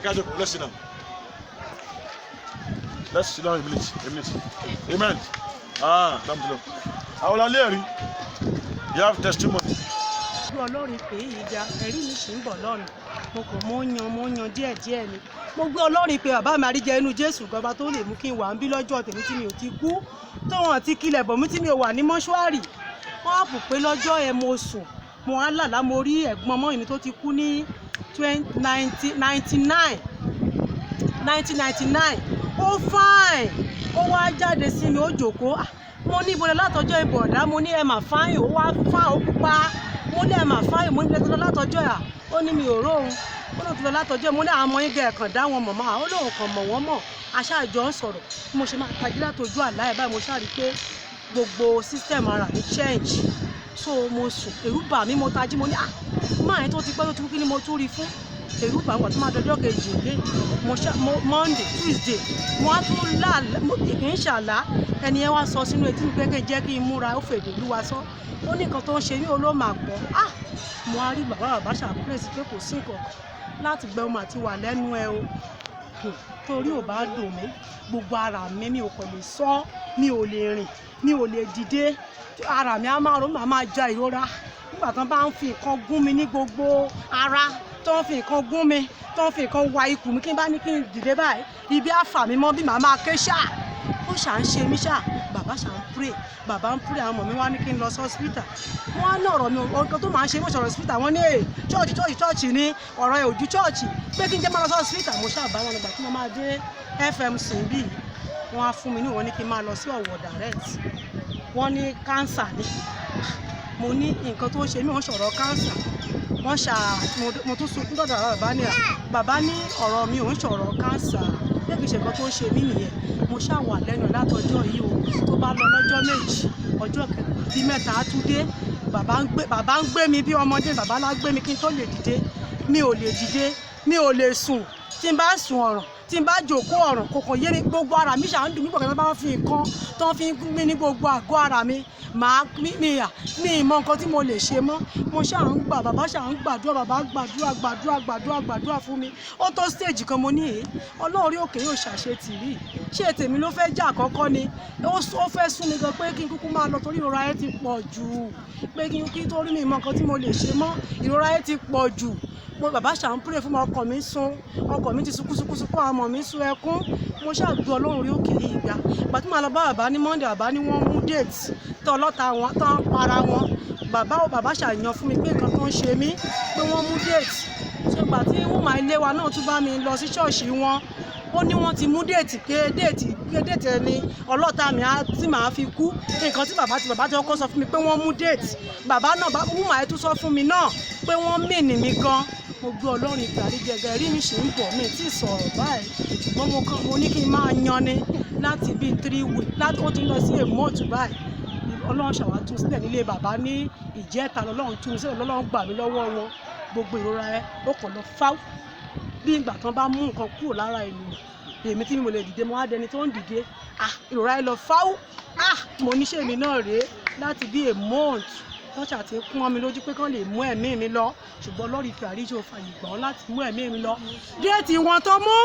Let's sit down. Let's sit down a minute. Amen. Àwọn alẹ́ you have testimony. Ọlọ́run pé ìjà ẹ̀rí mi ṣì ń bọ̀ lọ́nà mo yan díẹ̀ ni mo gbé Ọlọ́run pé bàbá mi àríjẹ inú Jésù gọba tó lè mú kí n wà ń bí lọ́jọ́ tèmi tí mi ò ti kú tó wọn ti kilẹ̀ bọ̀ mí tí mi ò wà ní mọ́ṣúárì wọ́n á pò pé lọ́jọ́ ẹ mo sùn mo á làlá mo rí ẹ̀gbọ́n ọmọ mi tó ti kú ní 1999 ó fine ó wá jáde sí mi ó jókòó mo ní ìbọlẹ̀ látọjọ́ ìbọ̀dá mo ní ẹ mà fáyìn ó wá fá ó pupa mo ní ẹ mà fáyìn mo ní ilé tó lọ látọjọ́ ẹ̀ ó ní mi ò róhun ó lóun tó lọ látọjọ́ mo ní àwọn ọmọ yín gẹ̀ ẹ̀kàn dá wọn mọ̀ mọ́ ó lóun kàn mọ̀ wọ́n mọ̀ aṣáájọ ń sọ̀rọ̀ bí mo ṣe máa tají látọjú àlá ẹ̀ báyìí mo ṣáàrí pé gbogbo system ara mi change so mo sùn ẹ̀rù bà mí mo tají mo ní máa yẹn tó ti pẹ́ tó ti kú kí ni mo tún rí fún ẹ̀rù bà wọ́n tó máa dọjọ́ kejì ilé Monday Tuesday mo á tún kì í ṣàlá ẹni ẹ wá sọ sínú etí mi pé kí n jẹ́ kí n múra ó fèdè lúwa sọ ó ní nǹkan tó ń ṣe mí olóòmà pọ̀ mo á rí bàbá ṣàpèsè pé kò sí nǹkan láti gbẹ ọmọ àti wà lẹ́nu ẹ o torí ò bá dùn mí gbogbo ara mi ò kàn lè sọ mi ò lè rìn mi ò lè dìde ara mi á máa ro màá máa ja ìrora nígbà tán bá ń fi nǹkan gún mi ní gbogbo ara tó ń fi nǹkan gún mi tó ń fi nǹkan wa ikùn mi kí n bá ní kí n dìde báyìí ibi àfà mi mọ́ bí màá máa ké ṣáà ó ṣà ń ṣe mí ṣáà bàbá ṣà ń pray bàbá ń pray àwọn ọmọ mi wá ní kí n lọ sí hospital wọ́n á ní ọ̀rọ̀ mi nǹkan tó máa ń ṣe mọ́ ṣọ̀rọ̀ hospital wọ́n ní chọ́ọ̀chì ní ọ̀rọ̀ ẹ̀ ojú chọ́ọ̀chì pé kí n jẹ́ máa lọ sí hospital mo ṣáà bá wọn nígbà tí mo máa dé FMC bíi wọ́n á fún mi ní wọ́n ní kí n máa lọ sí Ọ̀wọ̀ direct wọ́n ní cancer ni mo ní nǹkan tó ń ṣe mí wọ́n ṣọ̀rọ̀ cancer wọ́n mo tún sunkún dọ̀dọ̀ bàbá ní ọ̀rọ̀ mi ò ń ṣọ̀rọ̀ cancer bí kì í ṣe nǹkan tó ń ṣe mí nìyẹn mo ṣáà wà lẹ́nu látọjọ́ yìí o tó bá lọ lọ́jọ́ méjì ọjọ́ bíi mẹ́ta á tún dé bàbá ń gbé mi bí ọmọdé bàbá lá gbé mi kí n tó lè dìde mi ò lè dìde mi ò lè sùn tí n bá sùn ọ̀ràn tí n bá jòkó ọ̀ràn kòkàn yé mi gbogbo ara mi ṣà ń dùn mí pọ̀kẹ́ tó bá fi nǹkan tó ń fi gún mi ní gbogbo àgọ́ ara mi mi ìmọ̀ nǹkan tí mo lè ṣe mọ́ mo ṣáà ń gbà bàbá ṣáà ń gbàdúrà bàbá gbàdúrà fún mi ó tó stage kan mo ní Ọlọ́run orí òkè yóò ṣàṣetì rí ṣé tèmi ló fẹ́ jà àkọ́kọ́ ni ó fẹ́ sún mi gan pé kí n kúkú máa lọ torí ìrora ẹ ti pọ̀ jù pé kí n torí mi ìmọ̀ nǹkan tí mo lè ṣe mọ́ ìrora ẹ ti pọ̀ jù bàbá ṣà ń pray fún mi ọkọ mi sùn ọkọ mi ti sunkún àwọn ọmọ mi sun ẹkún mo ṣàgbé Ọlọ́run orí òkè yìí gbà tí màá lọ bá bàbá ní Monday bàbá ní wọ́n mú date tó ọlọ́ta wọn tán para wọn bàbá ṣàyàn fún mi pé nǹkan tó ń ṣe mí pé wọ́n mú date ṣé gbà tí wọ́n máa ilé wa náà tún bá mi lọ sí ṣọ́ọ̀ṣì wọn ó ní wọ́n ti mú déètì pé déètì ẹni ọlọ́ta mi tí màá fi kú nǹkan tí bàbá tí ọkọ sọ fún mi pé wọ́n mú déètì bàbá náà wúmà ẹ tún sọ fún mi náà pé wọ́n mìnì mi gan mo gbé Ọlọ́run ìgbàlè gẹ́gẹ́ rí mi ṣe ń bọ̀ mi tí ì sọ̀rọ̀ báyìí ṣùgbọ́n mo ní kí n máa yan ni láti bíi 3 weeks láti ó ti lọ sí èmọ́ọ̀tù báyìí Ọlọ́run ṣàwátú sílẹ̀ nílé bàbá ní ìjẹta lọ́lọ́run tú mi sílẹ̀ lọ́lọ́run gbà mí lọ́wọ́ wọn gbogbo ìrora ẹ ó kàn lọ fáwọ́ bí ìgbà tán bá mú nǹkan kúrò lára ènìyàn èmi tí mo lè dìde mo wá dẹni tó ń dìde ìrora ẹ lọ fáwọ́ mo níṣẹ́ mi náà rèé láti bí a month wọ́n ṣàti kún ọmọ mi lójú pé kán lè mú ẹ̀mí mi lọ ṣùgbọ́n Ọlọ́run ìfẹ́ àríjọ fàyè gbà wọ́n láti mú ẹ̀mí mi lọ déètì wọn tó mú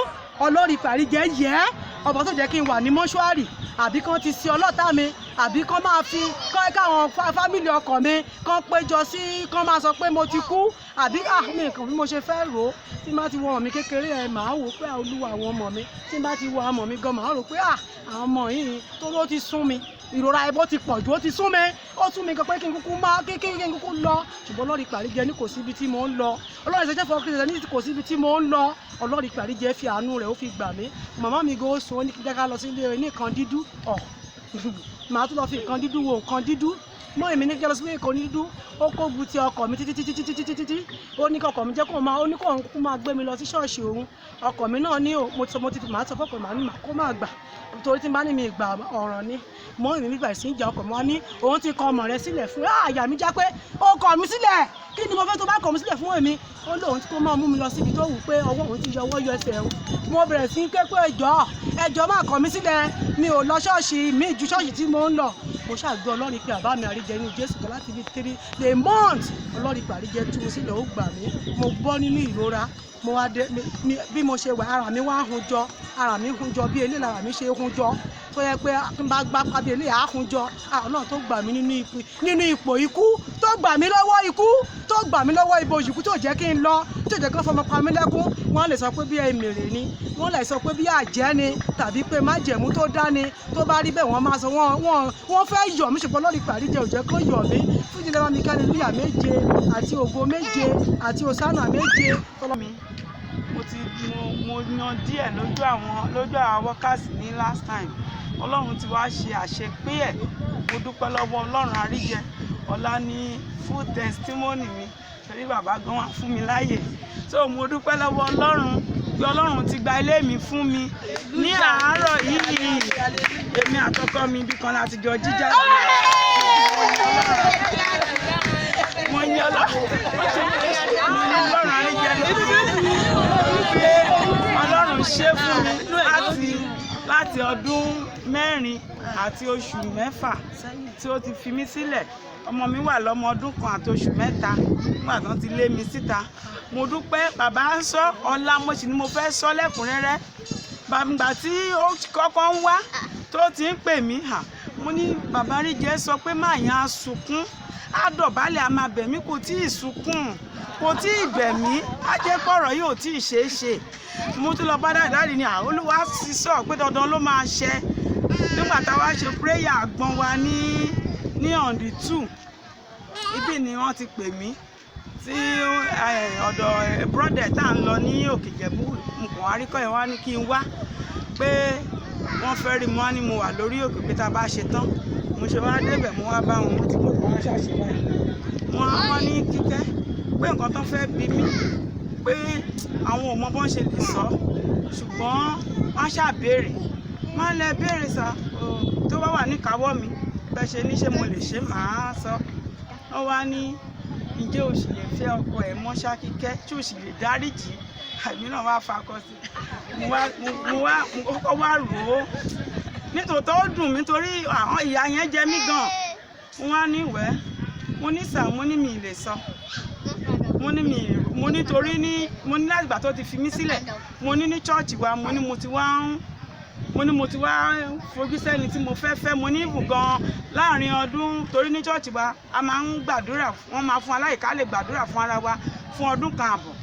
Ọlọ́run ìfẹ́ àríjẹ yẹ ọ̀bọ̀ tó jẹ́ kí n wà ní mọ́ṣúárì àbí kán ti sin ọlọ́tà mi àbí kán máa fi káwọn fámìlì ọkọ mi kán péjọ sí kán máa sọ pé mo ti kú àbí mi nǹkan bí mo ṣe fẹ́ rò ó tí n bá ti wọ ọmọ mi kékeré ẹ màá wò pé Olúwa àwọn ọmọ mi tí n bá ti wọ ọmọ mi gan màá rò pé àwọn ọmọ yìí tó ló ti sún mi ìrora ẹbọ ti pọ̀ jù ó ti sún mi ó tún mi gan pé kí n kúkú lọ ṣùgbọ́n Ọlọ́run ìpè àríjẹ ní kò síbi tí mò ń lọ Ọlọ́run ìṣẹ́jẹ́ fọ́ kí ní kò síbi tí mò ń lọ Ọlọ́run ìpè àríjẹ fi àánú rẹ̀ ó fi gbà mí màmá mi gan ó sùn ó ní kí n lọ sí ilé ní nǹkan dídú màá tún lọ fi nǹkan dídú wo nǹkan dídú mọ èmi ní kí lọ sí nǹkan dídú ó kó bu ti ọkọ mi títí ó ní kọkọ mi jẹ́ kó máa ó ní kó òun máa gbé mi lọ sí ṣọ́ọ̀ṣì òun ọkọ mi náà ní mo ti máa sọ fọ́kọ màá ní màá kó máa gbà torí tí n bá ní mi ìgbà ọ̀ràn ni mọ èmi nígbà ìsìn ìjà ọkọ mi wá ní òun ti kọ ọmọ rẹ̀ sílẹ̀ fún àyà mi já pé ó kọ mi sílẹ̀ kí ni mo fẹ́ tó bá kọ mi sílẹ̀ fún èmi ó lóun tí kò máa mú mi lọ síbi tó wù pé ọwọ́ òun ti yọ ọwọ́ yọ ẹsẹ̀ òun mo bẹ̀rẹ̀ sí ké pé ẹjọ́ máa kọ mi sílẹ̀ mi ò lọ ṣọ́ọ̀ṣì mi ju ṣọ́ọ̀ṣì tí mo ń lọ mo ṣàgbé ọlọ́run pé àbá mi àríjẹ inú Jésù kan láti bí 3 months ọlọ́run pé àríjẹ tú mi sílẹ̀ ó gbà mí mo bọ́ nínú ìrora mo wá dé bí mo ṣe wà ara mi wá hun jọ bí eléyìí ara mi ṣe hun jọ tó yẹ pé n bá gbá pàbí eléyìí á hun jọ Ọlọ́run tó gbà mí nínú ipò ikú tó gbà mí lọ́wọ́ ikú tó gbà mí lọ́wọ́ ibo òṣìkú tó jẹ́ kí n lọ tó jẹ́ kí wọ́n fọmọ pa mí lẹ́kún wọ́n lè sọ pé bí èmèrè ni wọ́n lè sọ pé bí àjẹ́ ni tàbí pé májẹ̀mú tó dá ni tó bá rí bẹ́ẹ̀ wọ́n máa sọ wọ́n fẹ́ yọ̀ mí ṣùgbọ́n lórí ìpàdíjẹ òjẹ́ kó yọ̀ mí fún ìdílé wa mi ká hallelujah 7 àti ògo 7 àti òsánà 7. mo yan díẹ̀ lójú àwọn workers ní last time Ọlọ́run ti wá ṣe àṣepé ẹ̀ mo dúpẹ́ lọ́wọ́ Ọlọ́run àríjẹ ọ̀la ní full testimony mi torí bàbá gan wà fún mi láàyè so mo dúpẹ́ lọ́wọ́ Ọlọ́run pé Ọlọ́run ti gba ilé mi fún mi ní àárọ̀ yìí èmi àtọkọ mi bí kan láti jọ jíjà mo ní Ọlọ́run àríjẹ pé Ọlọ́run ṣe fún mi láti ọdún 4 àti oṣù 6 tí ó ti fi mí sílẹ̀ ọmọ mi wà lọ́mọ ọdún 1 àti oṣù 3 nígbà tán ti lé mi síta mo dúpẹ́ bàbá ń sọ ọ̀la mo sì ni mo fẹ́ sọ lẹ́kùnrẹ́rẹ́ bàbá tí ó kọ́kọ́ ń wá tó ti ń pè mí mo ní bàbá Àríjẹ sọ pé máa yan sunkún á dọ̀bálẹ̀ á máa bẹ̀ mí kò tí ì sunkún kò tí ì bẹ̀ mí á jẹ́ pọ̀rọ̀ yóò tí ì ṣeé ṣe mo tún lọ bá dáadáa ní Olúwa sì sọ pé dandan ló máa ṣẹ nígbà táwa ṣe prayer àgbọn wa ní on the 2 ibi ni wọ́n ti pè mí tí ọ̀dọ̀ brother tá à ń lọ ní Òkè-Ìjẹ̀bú nǹkan àríkọ́ yẹn wá ní kí n wá pé wọ́n fẹ́ rí mi wá ní mo wà lórí òkè pé tá a bá ṣe tán mo ṣe wá débẹ̀ mo wá bá wọn tí mo kọ́ wọn ṣàṣẹ báyìí wọ́n ní Kíkẹ́ pé nǹkan tó fẹ́ bí mi pé àwọn ò mọ bọ́n ṣe lè sọ ṣùgbọ́n wọ́n ṣàbẹ̀rẹ̀ wọ́n lè béèrè sá tó bá wà níkàáwọ́ mi bẹ́ẹ̀ ṣe ní ṣé mo lè ṣe màá sọ wọ́n wá ní ǹjẹ́ o sì lè fẹ́ ọkọ ẹ̀ mọ́ Ṣákíkẹ́ tí o sì lè dáríjì àmì náà wá fakọ sí mo kọ́kọ́ wá rò ó nítòótọ́ ó dùn mí torí àwọn ìyá yẹn jẹ mí gan wọ́n á ní ìwẹ́ mo ní sà mo ní mi lè sọ mo ní torí mo ní láti ìgbà tó ti fi mí sílẹ̀ mo ní chọ́ọ̀chì wa mo ní mo ti wá fojú sẹ́ni tí mo fẹ́ mo ní ìbù gan láàrin ọdún torí ní chọ́ọ̀chì wa a máa ń gbàdúrà wọ́n máa fún aláìká lè gbàdúrà fún ara wa fún ọdún kan àbọ̀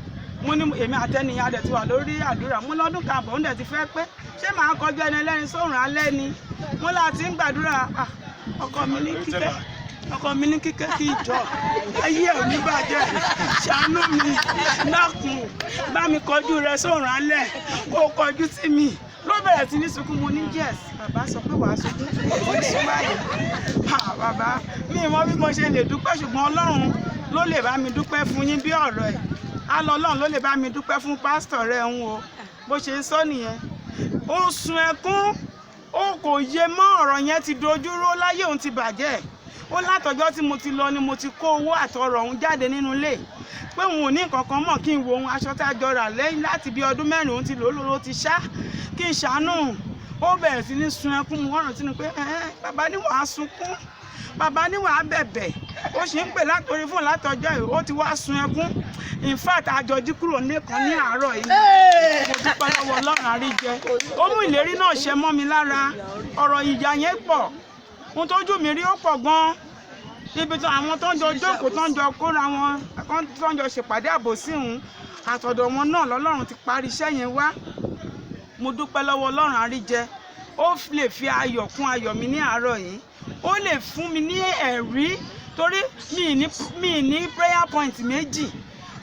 mo ní èmi àtẹnìyàn adẹ̀ ti wà lórí àdúrà mo lọ́dún kan àbọ̀ oúnjẹ ti fẹ́ pé ṣé màá kọjú ẹni ẹlẹ́ni sóòrùn alẹ́ ni mo láti ń gbàdúrà ọkọ mi ní Kíkẹ́ kí ìjọ ayé ò ní bàjẹ́ ṣàánú mi dákun bá mi kọjú rẹ sóòrùn alẹ́ kó kọjú sí mi ló bẹ̀rẹ̀ sí ní sunkún mo ní yes bàbá sọ pé wàá sunkún ó ní sún báyìí bàbá mi mọ bí mo ṣe lè dúpẹ́ ṣùgbọ́n Ọlọ́run ló lè bá mi dúpẹ́ fún yín bí ọ̀rọ̀ ẹ̀ Ọlọ́run ló lè bá mi dúpẹ́ fún pásítọ̀ rẹ̀ ń wo bó ṣe ń sọ nìyẹn ó sun ẹkún ó kò yé mọ́ ọ̀rọ̀ yẹn ti dojúró láyé òun ti bàjẹ́ ó látọjọ́ tí mo ti lọ ni mo ti kó owó àtọrọ̀ òun jáde nínú ilé pé òun ò ní nǹkan kan mọ̀ kí n wo ohun aṣọ tá a jọ rà lẹ́yìn láti bí ọdún 4 òun ti lò ó ti ṣá kí n ṣàánú ó bẹ̀rẹ̀ sí ní sun ẹkún mu wọ́n rántí ni pé bàbá ní wàá sunkún bàbá ní wàá bẹ̀bẹ̀ ó sì ń pè látòrí fún látọjọ́ yìí ó ti wá sun ẹkún in fact àjọjí kúrò nìkan ní àárọ̀ yìí mo dúpẹ́ lọ́wọ́ Ọlọ́run Àríjẹ ó mú ìlérí náà ṣẹ mọ́ mi lára ọ̀rọ̀ ìjà yẹn pọ̀ ohun tójú mi rí ó pọ̀ gan-an ibi tí àwọn tó ń jọ jókòó tó ń jọ kóra wọn tó ń jọ ṣèpàdé àbòsí òun àtọ̀dọ̀ wọn náà lọ́lọ́run ti parí iṣẹ́ yẹn wá mo dúpẹ́ lọ́wọ́ Ọlọ́run Àríjẹ ó lè fi ayọ̀ kún ayọ̀ mi ní àárọ̀ yìí ó lè fún mi ní ẹ̀rí torí mi ní prayer point méjì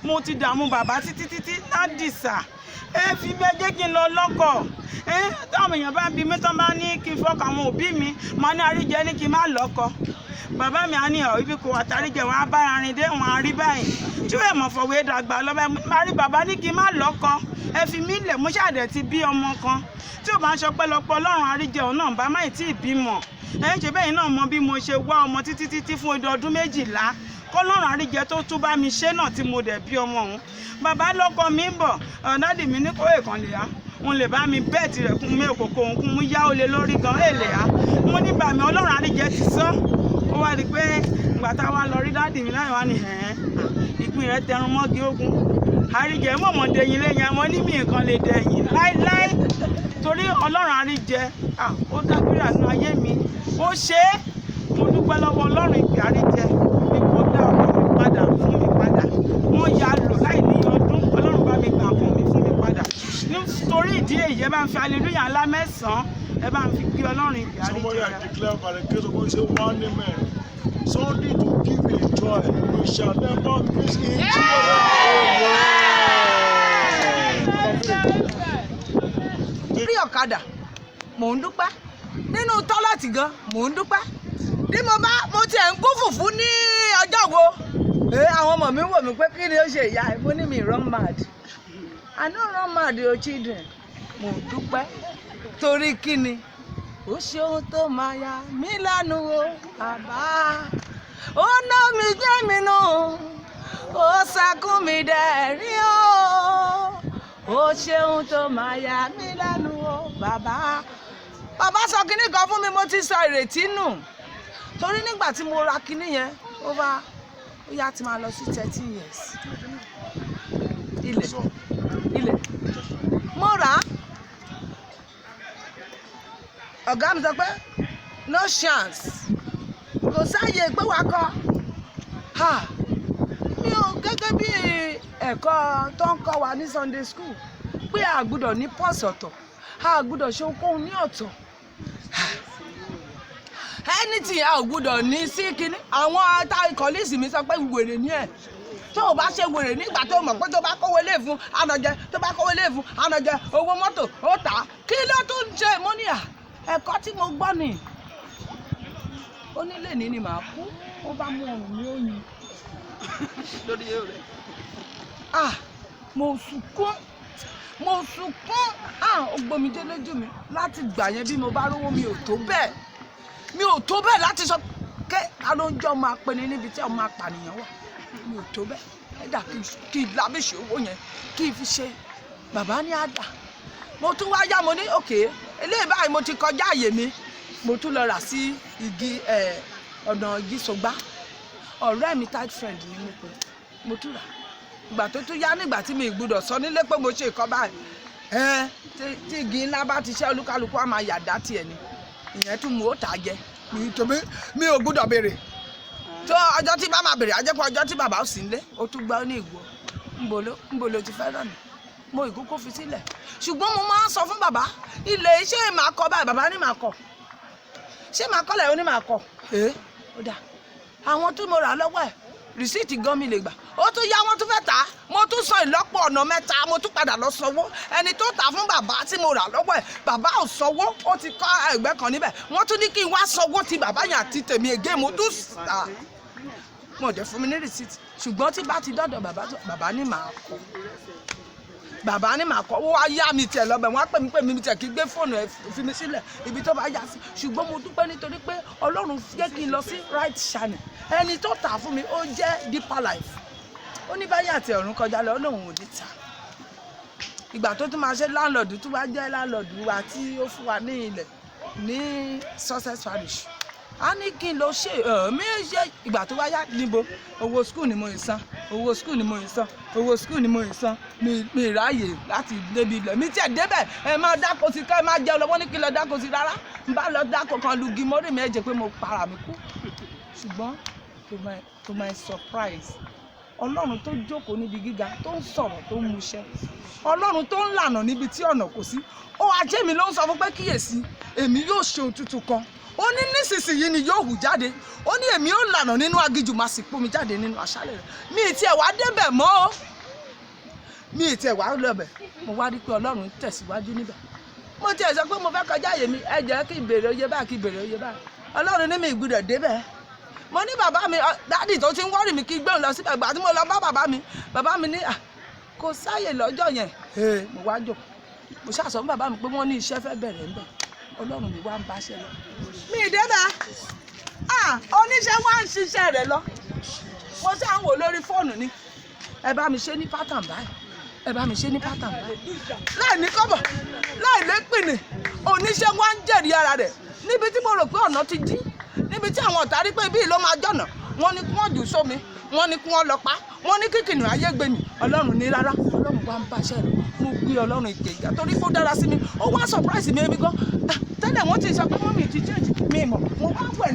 mo ti dààmú bàbá títí ládìsà fi bẹ́ẹ̀ jẹ́ kí n lọ lọ́kọ̀ táwọn èèyàn bá bí mi tán bá ní kí n fọkàn àwọn òbí mi máa ní Àríjẹ ní kí n má lọ́kọ bàbá mi á ní ibi kò àtàríjẹ wọn á bára rin dé wọn á rí báyìí tí wọ́n mọ̀ fọwọ́ dàgbà lọ́bẹ̀ máa rí bàbá ní kí n má lọ́kọ fi mí lẹ̀ mo ṣàdẹ̀ ti bí ọmọ kan tí ò bá ń ṣọpẹ́lọpẹ́ Ọlọ́run Àríjẹ òun náà bá má tí ì bímọ ṣe bẹ́ẹ̀ náà mọ bí mo ṣe wá ọmọ títí fún ọdún 12 kọ́lọ́run Àríjẹ tó tún bá mi ṣe náà tí mo dẹ̀ bí ọmọ òun bàbá lọ́kọ mi ń bọ̀ dádì mi ní kó èèkàn lè yá òun lè bá mi bẹ́ẹ̀tì rẹ̀ kún mi òkòkò òun kún mú yá olè lórí gan èlè á mo ní bàmí Ọlọ́run àríjẹ ti sọ ó wá di pé ìgbà tá a wá lọ rí dáàdì mi láyọ̀ wá ní ìpín rẹ̀ tẹrun mọ́gi ogun àríjẹ mọ̀mọ́ dẹ̀yìn lẹ́yìn àmọ́ ní mi nǹkan lè dẹ̀yìn láíláí torí Ọlọ́run àríjẹ ó dábìrà nínú ayé mi ó ṣe é mo dúpẹ́ lọ́wọ́ Ọlọ́run ìpè àríjẹ ní kò dá ọkọ mi padà fún mi padà wọ́n ya lò láì ní ọdún Ọlọ́run bá mi gbà fún mi padà nítorí ìdí èyí ẹ bá ń fi hallelujah ńlá mẹ́sàn-án ẹ bá ń fi kí Ọlọ́run ìpè àríjẹ. Somebody I declare by the grace of God say one amen. Sunday to give a joy we shall never miss in rí ọ̀kadà mò ń dúpẹ́ nínú tọ́lẹ̀tì gan mò ń dúpẹ́ bí mo tiẹ̀ ń gún fùfú ní ọjọ́ wo àwọn ọmọ mi wò mí pé kí ni ó ṣe ìyá ẹ̀ mo ní mi run mad I no run mad o children mò ń dúpẹ́ torí kí ni ó ṣe ohun tó máa yà mí lẹ́nu o bàbá ó ná mi jẹ́ mi nù ó sẹ́kún mi dẹ̀rín o ó ṣeun tó máa yà mí lẹ́nu o bàbá sọ kinní kan fún mi mo ti sọ ìrètí nù torí nígbà tí mo ra kinní yẹn ó yá ti máa lọ sí 13 years ilẹ̀ mo rà á ọ̀gá mi sọ pé no chance kò sáàyè pé wàá kọ́ mi ò gẹ́gẹ́ bí ẹ̀kọ́ tó ń kọ́ wa ní Sunday school pé a gbọ́dọ̀ ní pọ́ọ̀sì ọ̀tọ̀ a gbọ́dọ̀ ṣe ohunkóhun ní ọ̀tọ̀ anything a ò gbọ́dọ̀ ní sí kínní àwọn kọ́líìsì mi sọ pé wèrè ní ẹ̀ tó o bá ṣe wèrè nígbà tó mọ̀ pé tó bá kówó lé fún ànàjẹ tó bá kówó lé fún ànàjẹ owó mọ́tò ó tà á kí ló tún ń ṣe mọ́níyà ẹ̀kọ́ tí mo gbọ́ nì onílé ní ni màá kú ó bá mú ọrùn mi ó yin lórí rẹ̀ mo sunkún ó gbomijé lójú mi láti gbà yẹn bí mo bá rówó mi ò tó bẹ́ẹ̀ láti sọ pé alóúnjẹ máa pe ní níbi tí ọmọ apànìyàn wà mi ò tó bẹ́ẹ̀ ẹ̀dà kí n lábẹ́sẹ̀ owó yẹn kí n fi ṣe bàbá ní àdá mo tún wá yá mo ní òkè eléyìí báyìí mo ti kọjá àyè mi mo tún lọ rà sí igi ọ̀nà igi sọgbà ọ̀rẹ́ mi tight friend ni mo pè mo tún rà ìgbà tó tún yá nígbà tí mi gbọ́dọ̀ sọ nílé pé mo ṣe ìkọ́ báyìí tí igi ńlá bá ti ṣe olúkálukú á máa yàdá tiẹ̀ ni ìyẹn tún mú ó tà jẹ mi ò gbọ́dọ̀ béèrè tó ọjọ́ tí bá máa béèrè ajẹ́pọ̀ ọjọ́ tí bàbá ò sí nílé ó tún gbá ní ìgbò ńbolo ti fẹ́ràn mi mo ìkókó fi sílẹ̀ ṣùgbọ́n mo máa ń sọ fún bàbá ilé iṣẹ́ màá kọ́ báyìí bàbá ní màá kọ́ ṣé màá kọ́ lẹ̀ ó ní màá kọ́ ó dà àwọn tó mo rà lọ́wọ́ ẹ̀ rìsíìtì gan mi lè gbà ó tún yá wọn tún fẹ́ tà á mo tún san ìlọ́pọ̀ ọ̀nà mẹ́ta mo tún padà lọ sanwó ẹni tó tà fún bàbá tí mo rà lọ́wọ́ ẹ̀ bàbá ò sanwó ó ti kọ́ ẹgbẹ́ kan níbẹ̀ wọ́n tún ní kí n wá sanwó ti bàbá yẹn àti tèmi ègé mo tún tà mo jẹ́ fún mi ní rìsíìtì ṣùgbọ́n tí bá ti dọ́dọ̀ bàbá ní màá kọ́ bàbá ní màá kọ́ ó wá yá mi tiẹ̀ lọ́bẹ̀ wọ́n á pè mí tiẹ̀ kí gbé fóònù ẹ̀ fi mi sílẹ̀ ibi tó bá yá sí ṣùgbọ́n mo dúpẹ́ nítorí pé Ọlọ́run jẹ́ kí n lọ sí right channel ẹni tó tà fún mi ó jẹ́ Deeper Life ó ní báyìí àti ọ̀run kọjá lọ lóun ò ní ta ìgbà tó tún máa ṣe láńlọ́ọ̀dù tó wá jẹ́ láńlọ́ọ̀dù wa tí ó fún wa ní ilẹ̀ ní Success Parish a ní kí n lọ ṣe mí ṣe ìgbà tó wáyá níbo owó skul ni mo ń san owó skul ni mo ń san owó skul ni mo ń san mi ráàyè láti débi ilẹ̀ mi tiẹ̀ débẹ̀ ẹ máa dáko sí ká ẹ máa jẹun lọ́wọ́ ní kí n lọ dáko sí rárá n bá lọ dáko kan lugi mọ́rí mi ẹ jẹ́ pé mo para mi kú ṣùgbọ́n to my surprise Ọlọ́run tó jókòó níbi gíga tó ń sọ̀rọ̀ tó ń múṣẹ́ Ọlọ́run tó ń lànà níbi tí ọ̀nà kò sí ó ajé mi ló ń sọ fún pé kíyèsí èmi yóò ṣe ohun tuntun kan ó ní nísinsìnyí ni yóò hù jáde ó ní èmi ó lànà nínú aginjù máa sì pómi jáde nínú aṣálẹ̀ rẹ̀ mi ì tiẹ̀ wá débẹ̀ mọ́ o mi ì tiẹ̀ wá lọ́bẹ̀ mo wá rí pé Ọlọ́run tẹ̀síwájú níbẹ̀ mo tiẹ̀ sọ pé mo fẹ́ kọjá àyè mi ẹ jẹ́ kí ìbèrè oyè báyìí kí ìbèrè oyè báyìí Ọlọ́run ní mi ìgbúdọ̀ débẹ̀ mo ní bàbá mi dádì tó ti ń wọ́rì mi kí gbé òun lọ síbẹ̀ gbà tí mo lọ bá bàbá mi ní kò sáyè lọ́jọ́ yẹn mo wá jò mo ṣàṣọ fún bàbá mi pé wọ́n ní iṣẹ́ fẹ́ bẹ̀rẹ̀ ńbẹ̀ Ọlọ́run mi wá ń bá ṣe lọ mi ì débẹ̀ oníṣẹ́ wá ń ṣiṣẹ́ rẹ̀ lọ mo ṣáà ń wò lórí fóònù ni ẹ bá mi ṣe ní pátán báyìí ẹ bá mi ṣe ní pátá láì ní kọ́bọ̀ láì lépìnì oníṣẹ́ wa ń jẹ̀rí ara rẹ̀ níbi tí mo rò pé ọ̀nà ti dí níbi tí àwọn ọ̀tá rí pé bíi ló máa jọ̀nà wọ́n ní kí wọ́n jù sómi wọ́n ní kí wọ́n lọ pa wọ́n ní kíkìnì ayé gbé mi ọlọ́run ní rárá ọlọ́run wá ń báṣẹ́ rẹ̀ mo gbé ọlọ́run ìpè ìgbà torí kó dára sí mi ó wá surprise mi èmi gan tẹ́lẹ̀ wọ́n ti sọ pé mọ́mì ti change mi mọ̀ mo wá wẹ̀ ní.